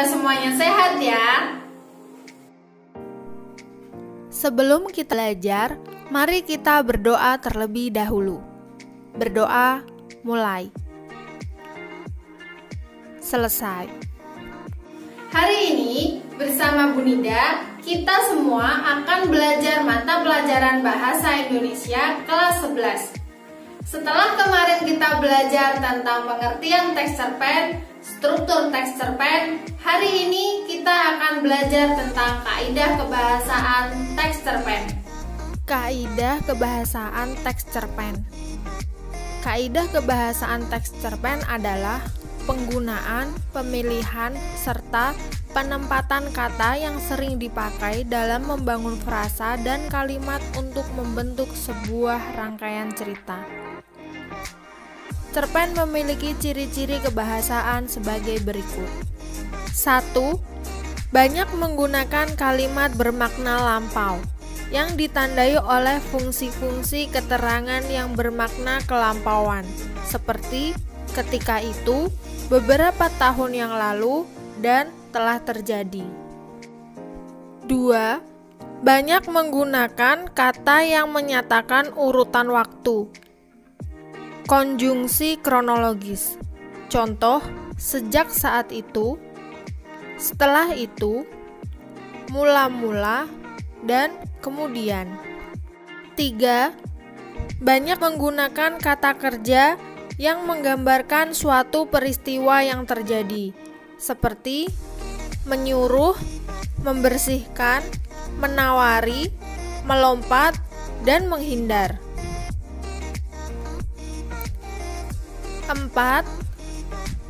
Semoga semuanya sehat ya. Sebelum kita belajar, mari kita berdoa terlebih dahulu. Berdoa, mulai. Selesai. Hari ini bersama Bu Nida, kita semua akan belajar mata pelajaran Bahasa Indonesia kelas 11. Setelah kemarin kita belajar tentang pengertian teks cerpen, struktur teks cerpen, hari ini kita akan belajar tentang kaidah kebahasaan teks cerpen. Kaidah kebahasaan teks cerpen. Kaidah kebahasaan teks cerpen adalah penggunaan, pemilihan, serta penempatan kata yang sering dipakai dalam membangun frasa dan kalimat untuk membentuk sebuah rangkaian cerita. Cerpen memiliki ciri-ciri kebahasaan sebagai berikut. 1. Banyak menggunakan kalimat bermakna lampau yang ditandai oleh fungsi-fungsi keterangan yang bermakna kelampauan, seperti ketika itu, beberapa tahun yang lalu, dan telah terjadi. 2. Banyak menggunakan kata yang menyatakan urutan waktu. Konjungsi kronologis. Contoh, sejak saat itu, setelah itu, mula-mula, dan kemudian. 3. Banyak menggunakan kata kerja yang menggambarkan suatu peristiwa yang terjadi, seperti menyuruh, membersihkan, menawari, melompat, dan menghindar. 4.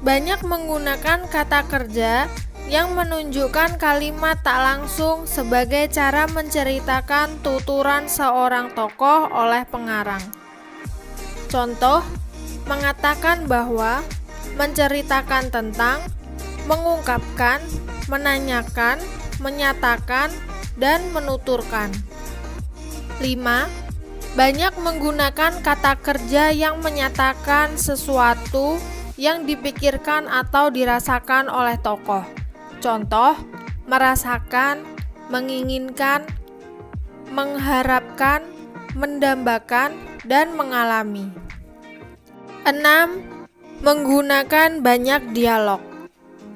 Banyak menggunakan kata kerja yang menunjukkan kalimat tak langsung sebagai cara menceritakan tuturan seorang tokoh oleh pengarang. Contoh, mengatakan bahwa, menceritakan tentang, mengungkapkan, menanyakan, menyatakan, dan menuturkan. 5. Banyak menggunakan kata kerja yang menyatakan sesuatu yang dipikirkan atau dirasakan oleh tokoh. Contoh, merasakan, menginginkan, mengharapkan, mendambakan, dan mengalami. 6. Menggunakan banyak dialog.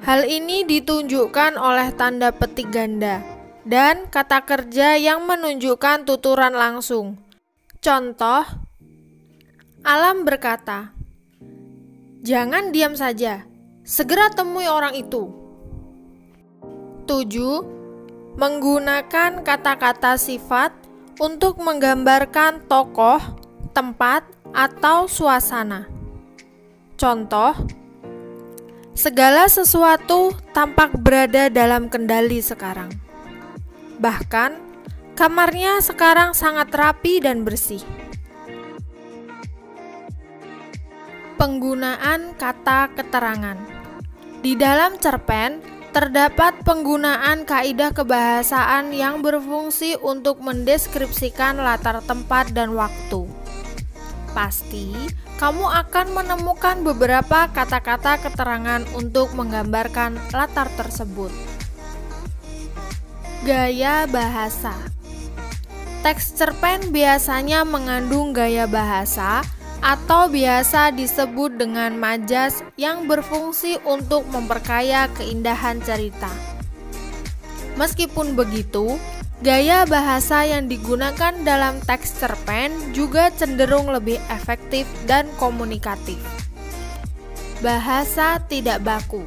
Hal ini ditunjukkan oleh tanda petik ganda dan kata kerja yang menunjukkan tuturan langsung. Contoh, Alam berkata, "Jangan diam saja, segera temui orang itu." 7. Menggunakan kata-kata sifat untuk menggambarkan tokoh, tempat, atau suasana. Contoh, segala sesuatu tampak berada dalam kendali sekarang. Bahkan, kamarnya sekarang sangat rapi dan bersih. Penggunaan kata keterangan. Di dalam cerpen, terdapat penggunaan kaidah kebahasaan yang berfungsi untuk mendeskripsikan latar tempat dan waktu. Pasti, kamu akan menemukan beberapa kata-kata keterangan untuk menggambarkan latar tersebut. Gaya bahasa. Teks cerpen biasanya mengandung gaya bahasa atau biasa disebut dengan majas yang berfungsi untuk memperkaya keindahan cerita. Meskipun begitu, gaya bahasa yang digunakan dalam teks cerpen juga cenderung lebih efektif dan komunikatif. Bahasa tidak baku.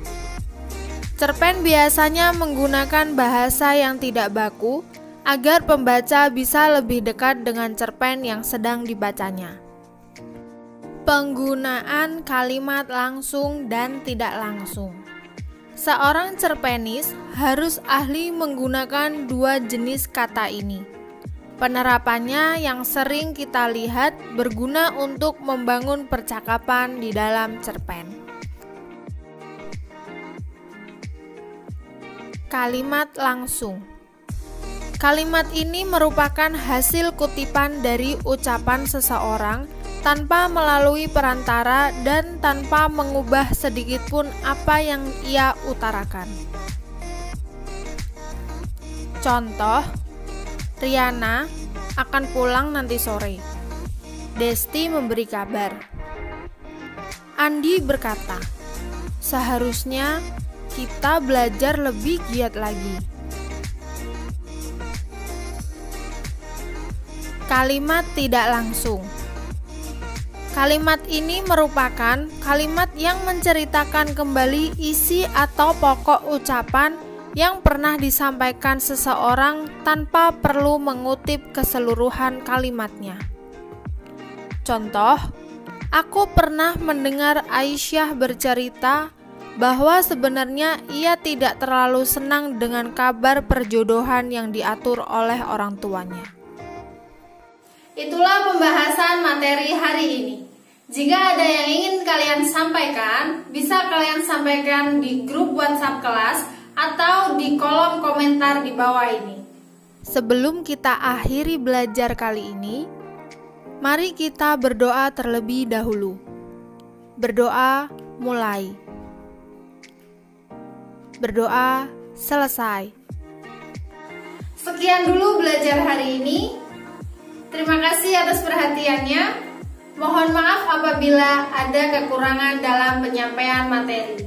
Cerpen biasanya menggunakan bahasa yang tidak baku agar pembaca bisa lebih dekat dengan cerpen yang sedang dibacanya. Penggunaan kalimat langsung dan tidak langsung. Seorang cerpenis harus ahli menggunakan dua jenis kata ini. Penerapannya yang sering kita lihat berguna untuk membangun percakapan di dalam cerpen. Kalimat langsung. Kalimat ini merupakan hasil kutipan dari ucapan seseorang tanpa melalui perantara dan tanpa mengubah sedikitpun apa yang ia utarakan. Contoh, Riana akan pulang nanti sore. Desti memberi kabar. Andi berkata, seharusnya kita belajar lebih giat lagi. Kalimat tidak langsung. Kalimat ini merupakan kalimat yang menceritakan kembali isi atau pokok ucapan yang pernah disampaikan seseorang tanpa perlu mengutip keseluruhan kalimatnya. Contoh, aku pernah mendengar Aisyah bercerita bahwa sebenarnya ia tidak terlalu senang dengan kabar perjodohan yang diatur oleh orang tuanya. Itulah pembahasan materi hari ini. Jika ada yang ingin kalian sampaikan, bisa kalian sampaikan di grup WhatsApp kelas atau di kolom komentar di bawah ini. Sebelum kita akhiri belajar kali ini, mari kita berdoa terlebih dahulu. Berdoa mulai. Berdoa selesai. Sekian dulu belajar hari ini. Terima kasih atas perhatiannya. Mohon maaf apabila ada kekurangan dalam penyampaian materi.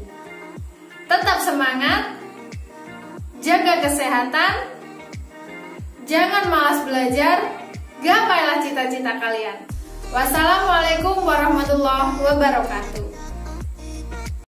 Tetap semangat, jaga kesehatan, jangan malas belajar, gapailah cita-cita kalian. Wassalamualaikum warahmatullahi wabarakatuh.